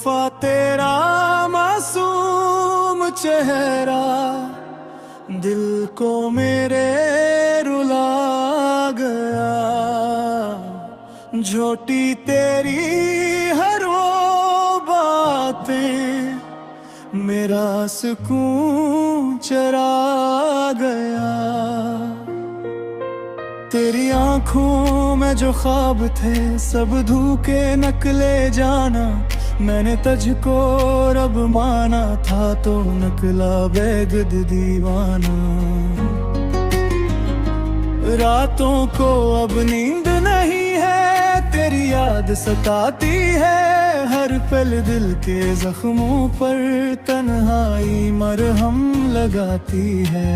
बेवफा तेरा मासूम चेहरा दिल को मेरे रुला गया। झूठी तेरी हर वो बातें मेरा सुकून चरा गया। तेरी आंखों में जो ख्वाब थे सब धोखे नकले जाना। मैंने तुझको रब माना था तो नकला बेगद दीवाना। रातों को अब नींद नहीं है तेरी याद सताती है। हर पल दिल के जख्मों पर तन्हाई मरहम लगाती है।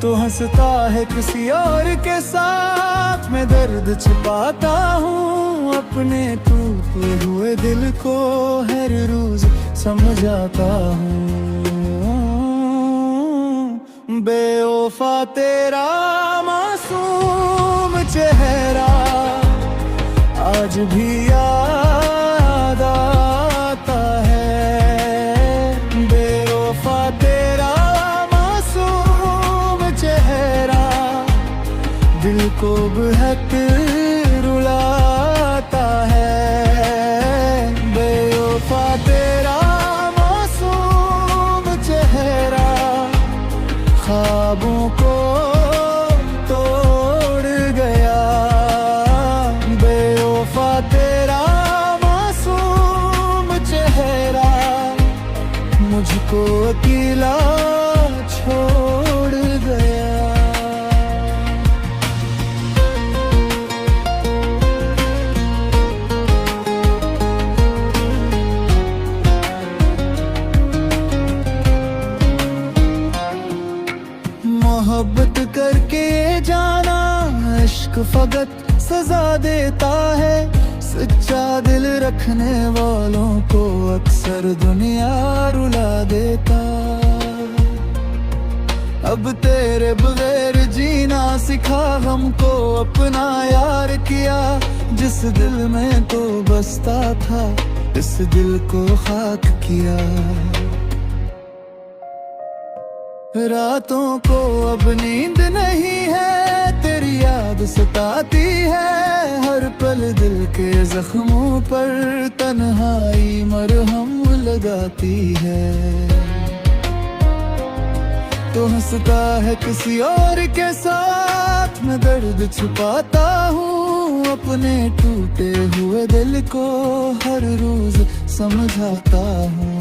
तो हंसता है किसी और के साथ मैं दर्द छिपाता हूँ। अपने टूटे हुए दिल को हर रोज समझाता हूँ। बेवफा तेरा मासूम चेहरा आज भी याद आता है। बेवफा तेरा मासूम चेहरा दिल को बहुत रुलाता है। बेवफा तेरा मासूम चेहरा ख्वाबों को तोड़ गया। बेवफा तेरा मासूम चेहरा मुझको अकेला छोड़ गया। मोहब्बत करके जाना इश्क फकत सजा देता है। सच्चा दिल रखने वालों को अक्सर दुनिया रुला देता। अब तेरे बगैर जीना सिखा हमको अपना यार किया। जिस दिल में तो बसता था इस दिल को खाक किया। रातों को अब नींद नहीं है तेरी याद सताती है। हर पल दिल के जख्मों पर तन्हाई मरहम लगाती है। तो हंसता है किसी और के साथ मैं दर्द छुपाता हूँ। अपने टूटे हुए दिल को हर रोज समझाता हूँ।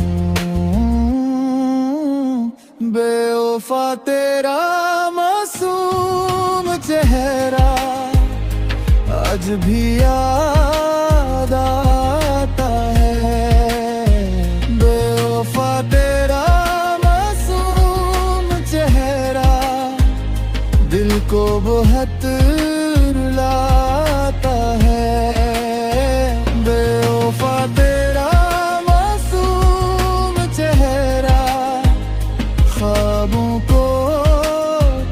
बेवफा तेरा मासूम चेहरा आज भी याद आता है। बेवफा तेरा मासूम चेहरा दिल को बहुत रुलाता है। बेवफा तेरा मासूम चेहरा ख्वाबों को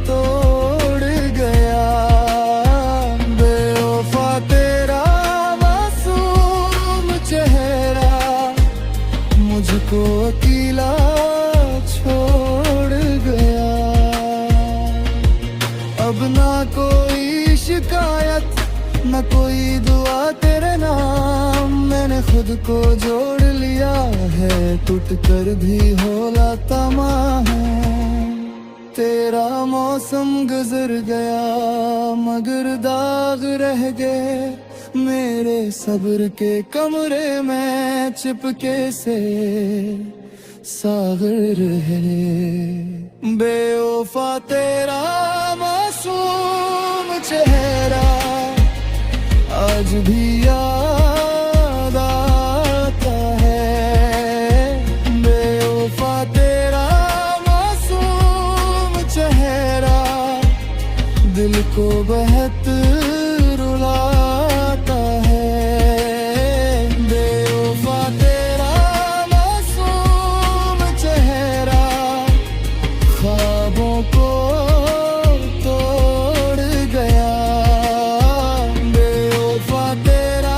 तोड़ गया। बेवफा तेरा मासूम चेहरा मुझको अकेला छोड़ गया। अब ना कोई शिकायत न कोई दुआ तेरे नाम। मैंने खुद को जोड़ लिया है टूट कर भी होला तमाम। तेरा मौसम गुजर गया मगर दाग रह गए मेरे सब्र के कमरे में चिपके से सागर है। बेवफा तेरा मासूम चेहरा आज भी याद आता है। बेवफा तेरा मासूम चेहरा दिल को बहुत रुलाता है। बेवफा तेरा मासूम चेहरा ख्वाबों को तोड़ गया। बेवफा तेरा